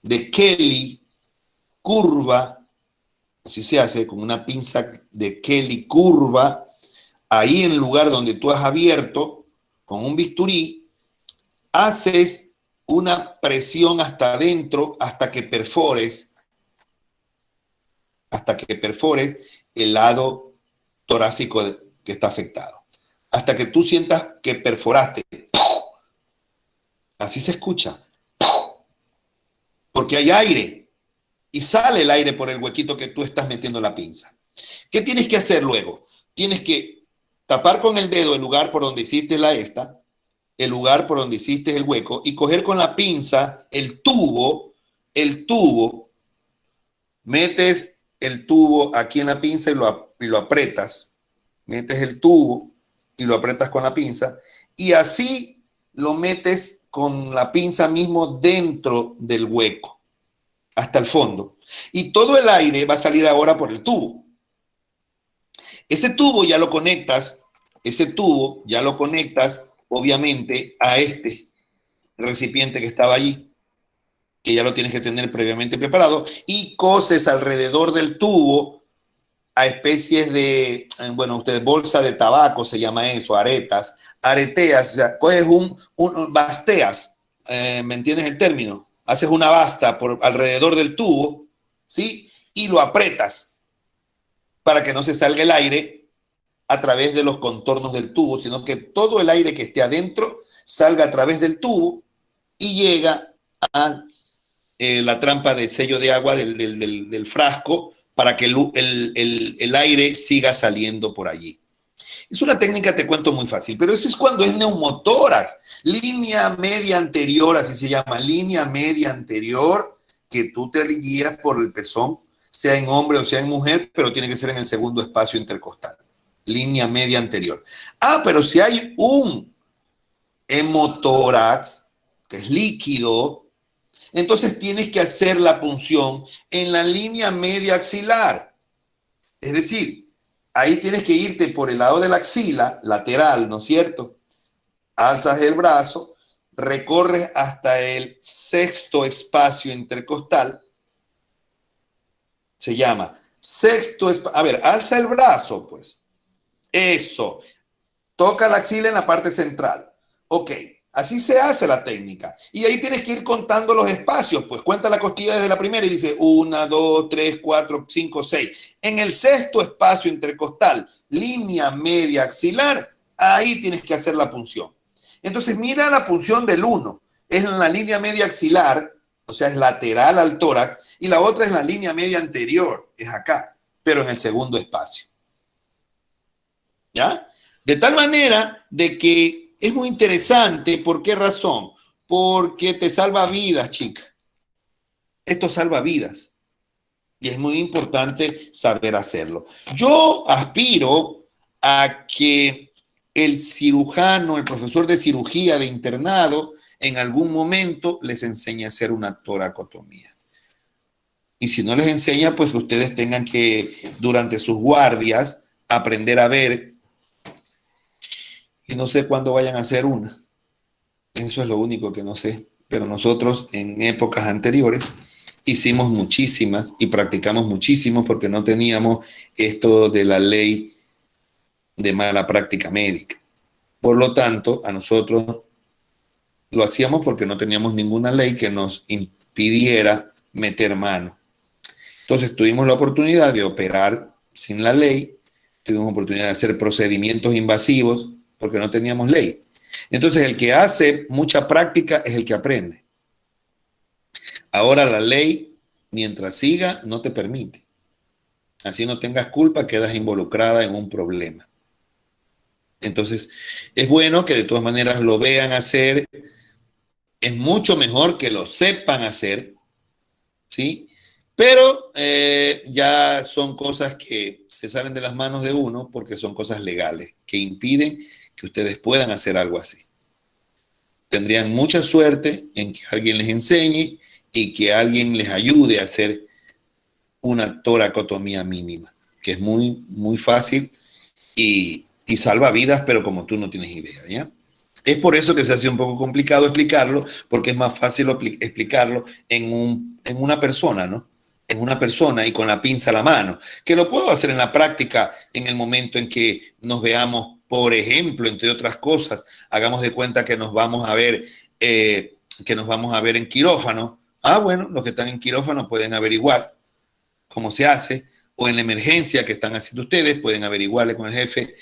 de Kelly curva, así se hace, con una pinza de Kelly curva, ahí en el lugar donde tú has abierto, con un bisturí, haces una presión hasta adentro hasta que perfores el lado torácico que está afectado. Hasta que tú sientas que perforaste. Así se escucha. Porque hay aire y sale el aire por el huequito que tú estás metiendo la pinza. ¿Qué tienes que hacer luego? Tienes que tapar con el dedo el lugar por donde hiciste el lugar por donde hiciste el hueco y coger con la pinza el tubo, metes el tubo aquí en la pinza y lo aprietas, metes el tubo y lo aprietas con la pinza y así lo metes con la pinza mismo dentro del hueco, hasta el fondo. Y todo el aire va a salir ahora por el tubo. Ese tubo ya lo conectas obviamente a este recipiente que estaba allí, que ya lo tienes que tener previamente preparado, y coses alrededor del tubo a especies de, bueno, ustedes, bolsa de tabaco se llama eso, areteas, o sea, coges basteas, ¿me entiendes el término? Haces una basta por alrededor del tubo, ¿sí? Y lo aprietas para que no se salga el aire a través de los contornos del tubo, sino que todo el aire que esté adentro salga a través del tubo y llega a la trampa de sello de agua del frasco para que el aire siga saliendo por allí. Es una técnica, te cuento, muy fácil, pero eso es cuando es neumotórax, línea media anterior, así se llama, línea media anterior, que tú te guías por el pezón, sea en hombre o sea en mujer, pero tiene que ser en el segundo espacio intercostal. Línea media anterior. Pero si hay un hemotórax, que es líquido, entonces tienes que hacer la punción en la línea media axilar. Es decir, ahí tienes que irte por el lado de la axila, lateral, ¿no es cierto? Alzas el brazo, recorres hasta el sexto espacio intercostal. Se llama sexto espacio. A ver, alza el brazo, pues. Eso. Toca la axila en la parte central. Ok. Así se hace la técnica. Y ahí tienes que ir contando los espacios. Pues cuenta la costilla desde la primera y dice 1, 2, 3, 4, 5, 6. En el sexto espacio intercostal, línea media axilar, ahí tienes que hacer la punción. Entonces mira la punción del 1. Es en la línea media axilar, o sea, es lateral al tórax, y la otra es la línea media anterior, es acá, pero en el segundo espacio. ¿Ya? De tal manera de que es muy interesante. ¿Por qué razón? Porque te salva vidas, chica. Esto salva vidas. Y es muy importante saber hacerlo. Yo aspiro a que el cirujano, el profesor de cirugía de internado, en algún momento les enseñe a hacer una toracotomía. Y si no les enseña, pues que ustedes tengan que, durante sus guardias, aprender a ver. Y no sé cuándo vayan a hacer una. Eso es lo único que no sé. Pero nosotros en épocas anteriores hicimos muchísimas y practicamos muchísimo porque no teníamos esto de la ley de mala práctica médica. Por lo tanto, a nosotros lo hacíamos porque no teníamos ninguna ley que nos impidiera meter mano. Entonces tuvimos la oportunidad de operar sin la ley, tuvimos la oportunidad de hacer procedimientos invasivos porque no teníamos ley. Entonces el que hace mucha práctica es el que aprende. Ahora la ley, mientras siga, no te permite. Así no tengas culpa, quedas involucrada en un problema. Entonces es bueno que de todas maneras lo vean hacer. Es mucho mejor que lo sepan hacer, ¿sí? Pero ya son cosas que se salen de las manos de uno porque son cosas legales que impiden que ustedes puedan hacer algo así. Tendrían mucha suerte en que alguien les enseñe y que alguien les ayude a hacer una toracotomía mínima, que es muy, muy fácil y salva vidas, pero como tú no tienes idea, ¿ya? Es por eso que se hace un poco complicado explicarlo, porque es más fácil explicarlo en una persona, ¿no? En una persona y con la pinza a la mano, que lo puedo hacer en la práctica en el momento en que nos veamos, por ejemplo, entre otras cosas, hagamos de cuenta que nos vamos a ver, en quirófano. Ah, bueno, los que están en quirófano pueden averiguar cómo se hace, o en la emergencia que están haciendo ustedes, pueden averiguarle con el jefe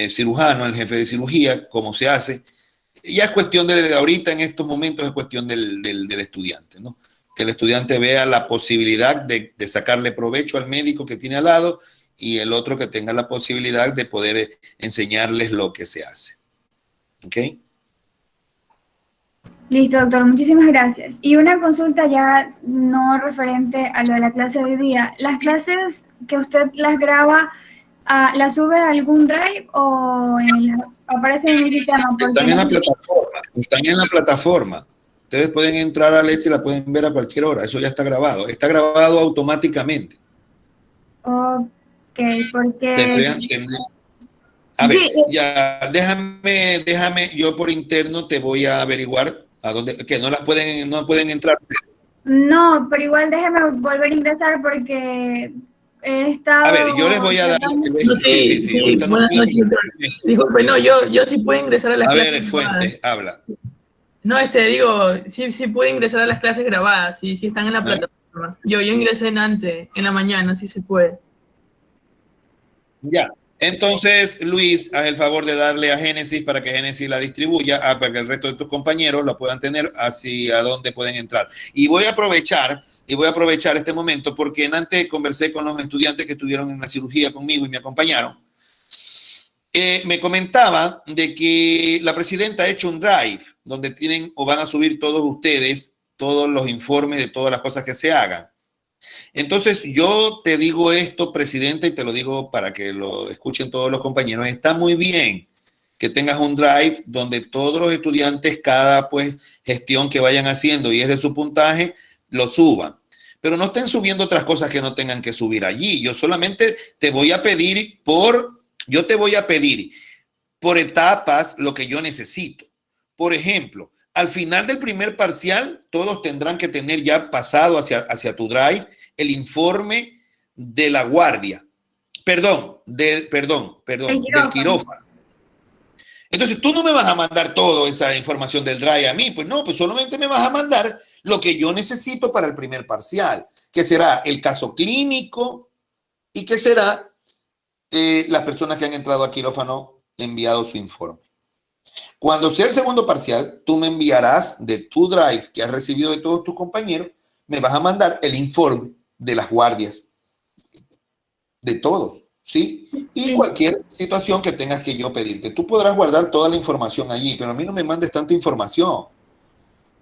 cirujano, el jefe de cirugía, cómo se hace. Ya es cuestión de ahorita, en estos momentos, es cuestión del estudiante, ¿no? Que el estudiante vea la posibilidad de sacarle provecho al médico que tiene al lado y el otro que tenga la posibilidad de poder enseñarles lo que se hace. ¿Ok? Listo, doctor, muchísimas gracias. Y una consulta ya no referente a lo de la clase de hoy día. ¿Las clases que usted las graba, las sube a algún drive o aparecen en el sistema? Están en la plataforma. Están en la plataforma. Ustedes pueden entrar a Let's y la pueden ver a cualquier hora. Eso ya está grabado. Está grabado automáticamente. Ok, porque... A ver, sí, ya, déjame, yo por interno te voy a averiguar a dónde, que no pueden entrar. No, pero igual déjeme volver a ingresar porque he estado... A ver, yo les voy a dar... Sí, buenas noches, doctor. Disculpe, no, yo sí puedo ingresar a las clases. A ver, Fuentes, habla. No, digo, sí puedo ingresar a las clases grabadas, sí están en la plataforma. Yo ingresé en la mañana, sí se puede. Ya. Entonces, Luis, haz el favor de darle a Génesis para que Génesis la distribuya, para que el resto de tus compañeros la puedan tener hacia dónde pueden entrar. Y voy a aprovechar este momento porque antes conversé con los estudiantes que estuvieron en la cirugía conmigo y me acompañaron. Me comentaba de que la presidenta ha hecho un drive donde tienen o van a subir todos ustedes todos los informes de todas las cosas que se hagan. Entonces, yo te digo esto, presidenta, y te lo digo para que lo escuchen todos los compañeros. Está muy bien que tengas un drive donde todos los estudiantes, cada gestión que vayan haciendo y es de su puntaje, lo suban. Pero no estén subiendo otras cosas que no tengan que subir allí. Yo solamente te voy a pedir por etapas lo que yo necesito. Por ejemplo, al final del primer parcial, todos tendrán que tener ya pasado hacia tu drive el informe de la guardia. Del quirófano. Entonces, tú no me vas a mandar toda esa información del drive a mí. Pues no, pues solamente me vas a mandar lo que yo necesito para el primer parcial, que será el caso clínico y que será las personas que han entrado a quirófano enviado su informe. Cuando sea el segundo parcial, tú me enviarás de tu drive que has recibido de todos tus compañeros, me vas a mandar el informe de las guardias, de todos, ¿sí? Y cualquier situación que tengas que yo pedirte. Tú podrás guardar toda la información allí, pero a mí no me mandes tanta información.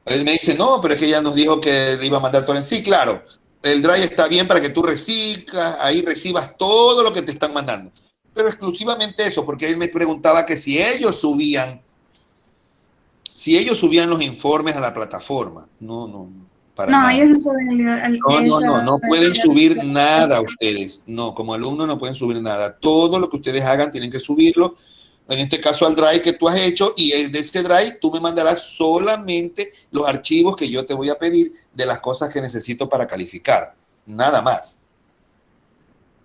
Él me dice, no, pero es que ella nos dijo que le iba a mandar todo en sí. Claro, el drive está bien para que tú recibas todo lo que te están mandando. Pero exclusivamente eso, porque él me preguntaba que si ellos subían los informes a la plataforma. No, para nada. Ellos no suben no pueden subir nada ustedes. No, como alumnos no pueden subir nada. Todo lo que ustedes hagan tienen que subirlo, en este caso al drive que tú has hecho, y de ese drive tú me mandarás solamente los archivos que yo te voy a pedir de las cosas que necesito para calificar. Nada más.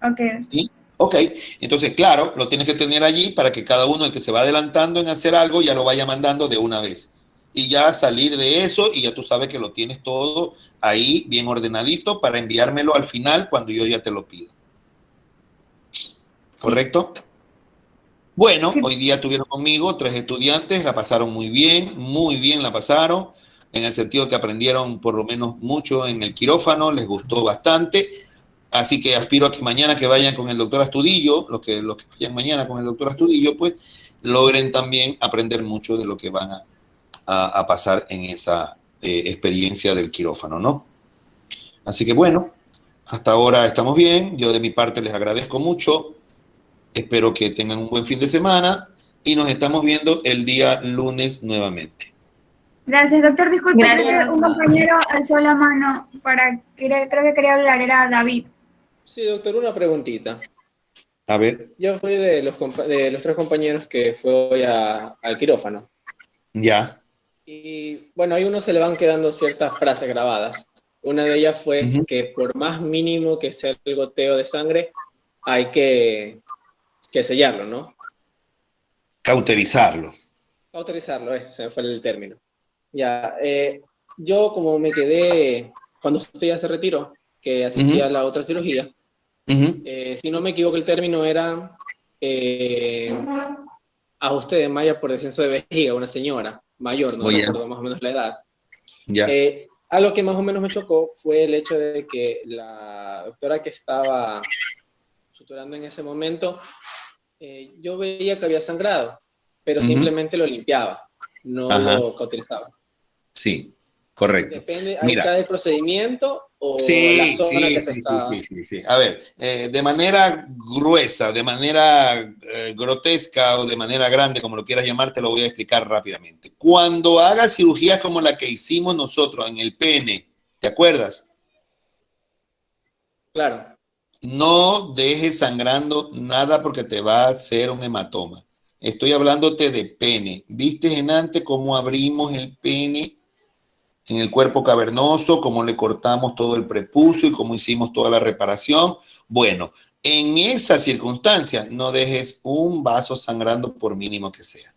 Ok. ¿Sí? Ok, entonces, claro, lo tienes que tener allí para que cada uno, el que se va adelantando en hacer algo, ya lo vaya mandando de una vez. Y ya salir de eso y ya tú sabes que lo tienes todo ahí bien ordenadito para enviármelo al final cuando yo ya te lo pido. ¿Correcto? Bueno, sí. Hoy día tuvieron conmigo 3 estudiantes, la pasaron muy bien la pasaron, en el sentido que aprendieron por lo menos mucho en el quirófano, les gustó bastante. Así que aspiro a que mañana que vayan con el doctor Astudillo, los que vayan mañana con el doctor Astudillo, pues logren también aprender mucho de lo que van a pasar en esa experiencia del quirófano, ¿no? Así que bueno, hasta ahora estamos bien. Yo de mi parte les agradezco mucho. Espero que tengan un buen fin de semana y nos estamos viendo el día lunes nuevamente. Gracias, doctor. Disculpe, creo Gracias. que un compañero alzó la mano creo que quería hablar, era David. Sí, doctor, una preguntita. A ver, Yo fui de los tres compañeros que fue hoy al quirófano. ya. Y bueno, ahí uno se le van quedando ciertas frases grabadas. Una de ellas fue Ujú. que por más mínimo que sea el goteo de sangre, hay que sellarlo, ¿no? Cauterizarlo. Autorizarlo, se me fue el término. Ya, yo como me quedé, cuando usted ya se retiró, que asistí Ujú. a la otra cirugía, Ujú. si no me equivoco el término era ajuste de malla por descenso de vejiga, una señora mayor, no Oye, recuerdo más o menos la edad. ya. Algo que más o menos me chocó fue el hecho de que la doctora que estaba suturando en ese momento, yo veía que había sangrado, pero Ujú. simplemente lo limpiaba, no Ajá. lo cauterizaba. Sí, correcto. Depende, ahí Mira. cada el procedimiento o la Sí, zona sí, que se sí, está. sí, sí, sí, sí. A ver, de manera gruesa, de manera grotesca o de manera grande, como lo quieras llamar, te lo voy a explicar rápidamente. Cuando hagas cirugías como la que hicimos nosotros en el pene, ¿te acuerdas? Claro, No dejes sangrando nada porque te va a hacer un hematoma. Estoy hablándote de pene. ¿Viste en antes cómo abrimos el pene en el cuerpo cavernoso, cómo le cortamos todo el prepucio y cómo hicimos toda la reparación? Bueno, en esa circunstancia no dejes un vaso sangrando por mínimo que sea.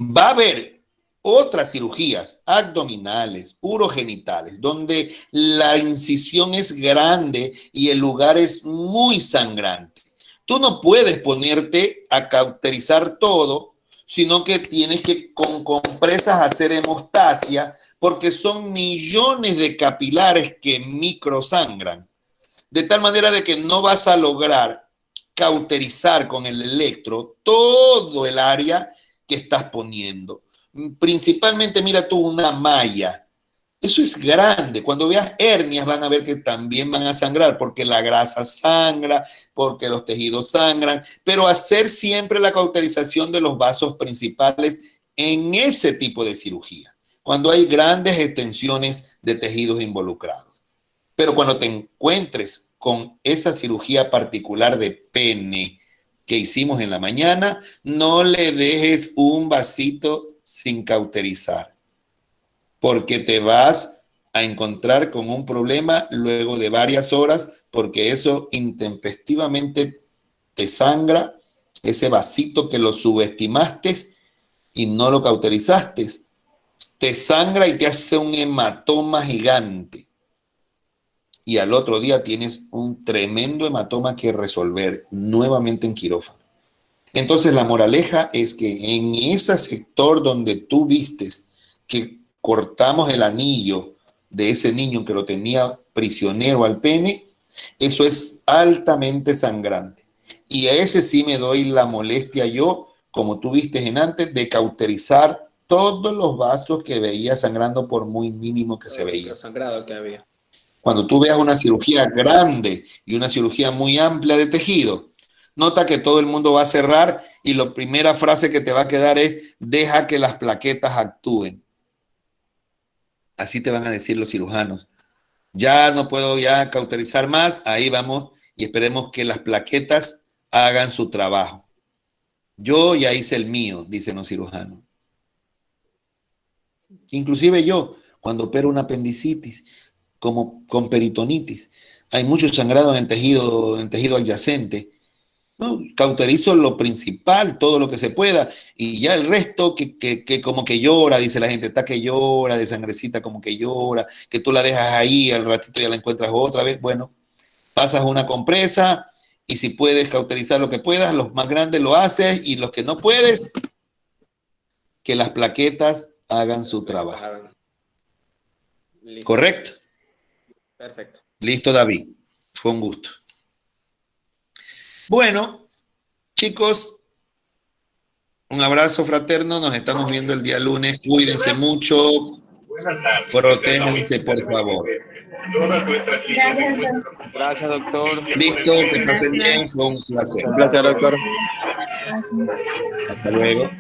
Va a haber otras cirugías abdominales, urogenitales, donde la incisión es grande y el lugar es muy sangrante. Tú no puedes ponerte a cauterizar todo, sino que tienes que con compresas hacer hemostasia, porque son millones de capilares que microsangran, de tal manera de que no vas a lograr cauterizar con el electro todo el área que estás poniendo. Principalmente, mira tú, una malla. Eso es grande. Cuando veas hernias van a ver que también van a sangrar, porque la grasa sangra, porque los tejidos sangran, pero hacer siempre la cauterización de los vasos principales en ese tipo de cirugía, cuando hay grandes extensiones de tejidos involucrados. Pero cuando te encuentres con esa cirugía particular de pene que hicimos en la mañana, no le dejes un vasito sin cauterizar, porque te vas a encontrar con un problema luego de varias horas, porque eso intempestivamente te sangra, ese vasito que lo subestimaste y no lo cauterizaste, te sangra y te hace un hematoma gigante. Y al otro día tienes un tremendo hematoma que resolver nuevamente en quirófano. Entonces la moraleja es que en ese sector donde tú vistes que cortamos el anillo de ese niño que lo tenía prisionero al pene, eso es altamente sangrante. Y a ese sí me doy la molestia yo, como tú viste en antes, de cauterizar todos los vasos que veía sangrando por muy mínimo que se veía. sangrado que había. Cuando tú veas una cirugía grande y una cirugía muy amplia de tejido, nota que todo el mundo va a cerrar y la primera frase que te va a quedar es: deja que las plaquetas actúen. Así te van a decir los cirujanos. Ya no puedo ya cauterizar más, ahí vamos y esperemos que las plaquetas hagan su trabajo. Yo ya hice el mío, dicen los cirujanos. Inclusive yo, cuando opero una apendicitis, como con peritonitis, hay mucho sangrado en el tejido adyacente, ¿no? Cauterizo lo principal, todo lo que se pueda, y ya el resto que como que llora, dice la gente, está que llora, de sangrecita como que llora, que tú la dejas ahí, al ratito ya la encuentras otra vez. Bueno, pasas una compresa y si puedes cauterizar lo que puedas, los más grandes lo haces y los que no puedes, que las plaquetas hagan su trabajo. Listo. ¿Correcto? Perfecto. Listo, David. Fue un gusto. Bueno, chicos, un abrazo fraterno. Nos estamos viendo el día lunes. Cuídense mucho. Protéjanse, por favor. Gracias, doctor. Gracias, doctor. Listo, que pasen bien. Fue un placer. Un placer, doctor. Hasta luego.